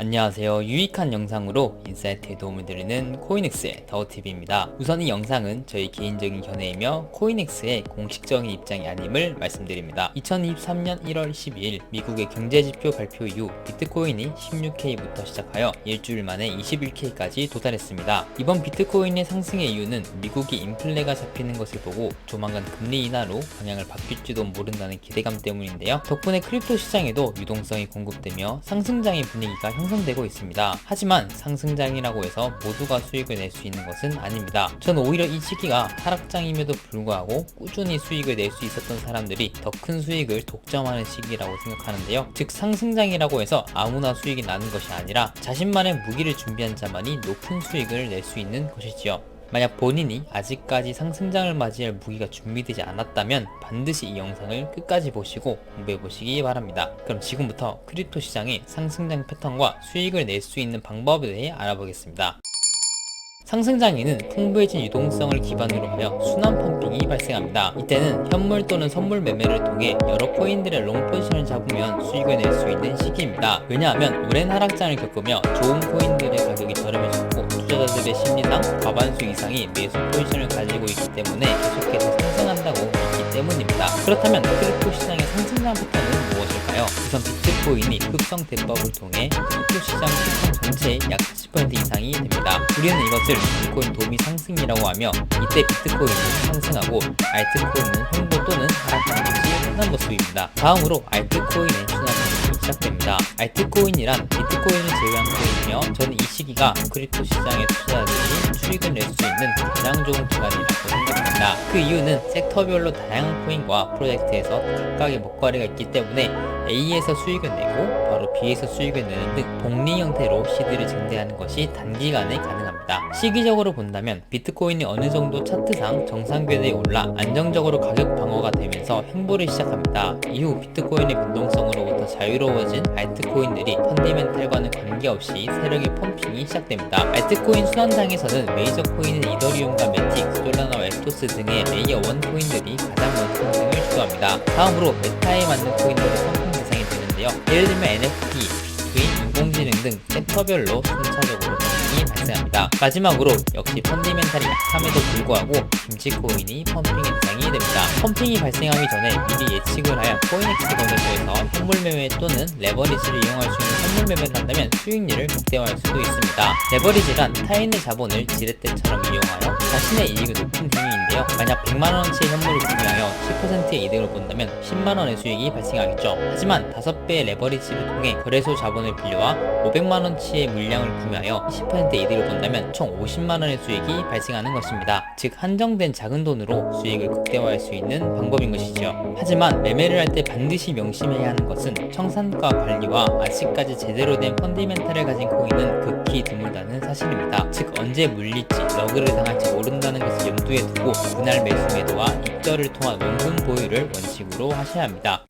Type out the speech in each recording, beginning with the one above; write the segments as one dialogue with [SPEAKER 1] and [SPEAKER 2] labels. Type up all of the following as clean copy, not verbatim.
[SPEAKER 1] 안녕하세요. 유익한 영상으로 인사이트에 도움을 드리는 코인엑스의 다오TV입니다. 우선 이 영상은 저희 개인적인 견해이며 코인엑스의 공식적인 입장이 아님을 말씀드립니다. 2023년 1월 12일 미국의 경제지표 발표 이후 비트코인이 16K부터 시작하여 일주일 만에 21K까지 도달했습니다. 이번 비트코인의 상승의 이유는 미국이 인플레가 잡히는 것을 보고 조만간 금리 인하로 방향을 바뀔지도 모른다는 기대감 때문인데요. 덕분에 크립토 시장에도 유동성이 공급되며 상승장의 분위기가 형성되고 있습니다. 하지만 상승장이라고 해서 모두가 수익을 낼 수 있는 것은 아닙니다. 전 오히려 이 시기가 하락장임에도 불구하고 꾸준히 수익을 낼 수 있었던 사람들이 더 큰 수익을 독점하는 시기라고 생각하는데요. 즉 상승장이라고 해서 아무나 수익이 나는 것이 아니라 자신만의 무기를 준비한 자만이 높은 수익을 낼 수 있는 것이지요. 만약 본인이 아직까지 상승장을 맞이할 무기가 준비되지 않았다면 반드시 이 영상을 끝까지 보시고 공부해 보시기 바랍니다. 그럼 지금부터 크립토 시장의 상승장 패턴과 수익을 낼 수 있는 방법에 대해 알아보겠습니다. 상승장에는 풍부해진 유동성을 기반으로 하여 순환 펌핑이 발생합니다. 이때는 현물 또는 선물 매매를 통해 여러 코인들의 롱 포지션을 잡으면 수익을 낼 수 있는 시기입니다. 왜냐하면 오랜 하락장을 겪으며 좋은 코인들의 가격이 저렴해졌고 투자자들의 심리상 과반수 이상이 매수 포지션을 가지고 있기 때문에 계속해서 상승한다고 믿기 때문입니다. 그렇다면 크립토 시장의 상승장 패턴은 무엇일까요? 우선 비트코인이 급성 대법을 통해 크립토 시장 시장 전체의 약 40% 이상이 됩니다. 우리는 이것을 비트코인 도미 상승이라고 하며 이때 비트코인은 상승하고 알트코인은 횡보 또는 하락하는 것이 흔한 모습입니다. 다음으로 알트코인의 순환이 시작됩니다. 알트코인이란 비트코인을 제외한 코인이며 저는 이 시기가 크립토 시장의 투자자들이 수익을 낼 수 있는 가장 좋은 기간이라고 생각합니다. 그 이유는 섹터별로 다양한 코인과 프로젝트에서 각각의 먹거리가 있기 때문에 A에서 수익을 내고 바로 B에서 수익을 내는 등 복리 형태로 시드를 증대하는 것이 단기간에 가능합니다. 시기적으로 본다면 비트코인이 어느 정도 차트상 정상 궤도에 올라 안정적으로 가격 방어가 되면서 횡보를 시작합니다. 이후 비트코인의 변동성으로부터 자유로워진 알트코인들이 펀디멘탈과는 관계없이 세력의 펌핑이 시작됩니다. 알트코인 순환장에서는 메이저 코인인 이더리움과 매틱, 솔라나와 에토스 등의 레이어 1 코인들이 가장 먼저 상승을 주도합니다. 다음으로 메타에 맞는 코인들의 펌핑 대상이 되는데요. 예를 들면 NFT, 비트코인, 인공지능 등 섹터별로 순차적으로 펌핑이 발생합니다. 마지막으로 역시 펀디멘탈이 약함에도 불구하고 김치코인이 펌핑의 대상이 됩니다. 펌핑이 발생하기 전에 미리 예측을 하여 코인엑스 검색어에서 현물 매매 또는 레버리지를 이용할 수 있는 선물 매매를 한다면 수익률을 극대화할 수도 있습니다. 레버리지란 타인의 자본을 지렛대처럼 이용하여 자신의 이익을 높인 행위인데요. 만약 100만원어치의 현물을 구매하여 10%의 이득을 본다면 10만원의 수익이 발생하겠죠. 하지만 5배의 레버리지를 통해 거래소 자본을 빌려와 500만원치의 물량을 구매하여 20%의 이득을 본다면 총 50만원의 수익이 발생하는 것입니다. 즉 한정된 작은 돈으로 수익을 극대화할 수 있는 방법인 것이죠. 하지만 매매를 할 때 반드시 명심해야 하는 것은 청산가 관리와 아직까지 제대로 된 펀디멘탈을 가진 코인은 극히 드물다는 사실입니다. 즉 언제 물릴지 러그를 당할지 모른다는 것을 염두에 두고 분할 매수 매도와 입절을 통한 원금 보유를 원칙으로 하셔야 합니다.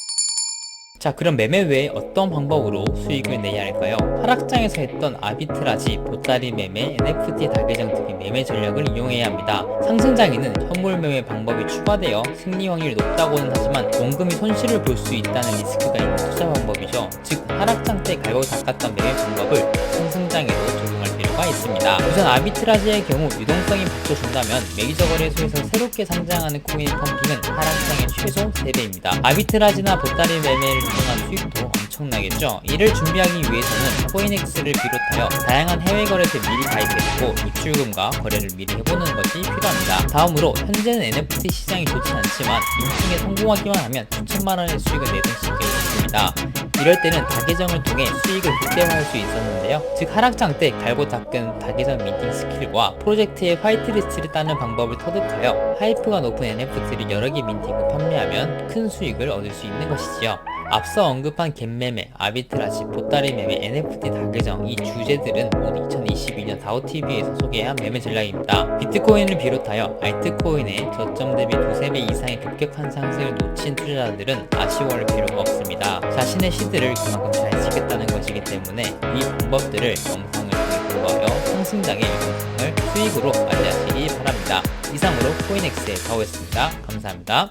[SPEAKER 1] 자, 그럼 매매 외에 어떤 방법으로 수익을 내야 할까요? 하락장에서 했던 아비트라지, 보따리 매매, NFT 다계정 등의 매매 전략을 이용해야 합니다. 상승장에는 현물 매매 방법이 추가되어 승리 확률이 높다고는 하지만 원금이 손실을 볼 수 있다는 리스크가 있는 투자 방법이죠. 즉 하락장 때 갈고 닦았던 매매 방법을 상승장에도 적용할 필요가 있습니다. 우선 아비트라지의 경우 유동성이 받쳐준다면 메이저 거래소에서 새롭게 상장하는 코인의 펌핑은 하락장의 최소 3배입니다. 아비트라지나 보따리 매매를 통한 수익도 엄청나겠죠. 이를 준비하기 위해서는 코인엑스를 비롯하여 다양한 해외 거래소에 미리 가입해두고 입출금과 거래를 미리 해보는 것이 필요합니다. 다음으로 현재는 NFT 시장이 좋지 않지만 민팅에 성공하기만 하면 수천만원의 수익을 내던 시기가 있습니다. 이럴 때는 다계정을 통해 수익을 극대화할 수 있었는데요. 즉 하락장 때 갈고 닦은 다계정 민팅 스킬과 프로젝트의 화이트리스트를 따는 방법을 터득하여 하이프가 높은 NFT를 여러 개 민팅을 판매하면 큰 수익을 얻을 수 있는 것이지요. 앞서 언급한 갭매매, 아비트라지, 보따리 매매, NFT 다계정 이 주제들은 모두 2022년 다오TV에서 소개한 매매 전략입니다. 비트코인을 비롯하여 알트코인의 저점 대비 2~3배 이상의 급격한 상승을 놓친 투자자들은 아쉬워할 필요가 없습니다. 자신의 시드를 그만큼 잘 지켰다는 것이기 때문에 이 방법들을 영상을 통해 공부하여 상승장의 유동성을 수익으로 맞이하시기 바랍니다. 이상으로 코인엑스의 다오였습니다. 감사합니다.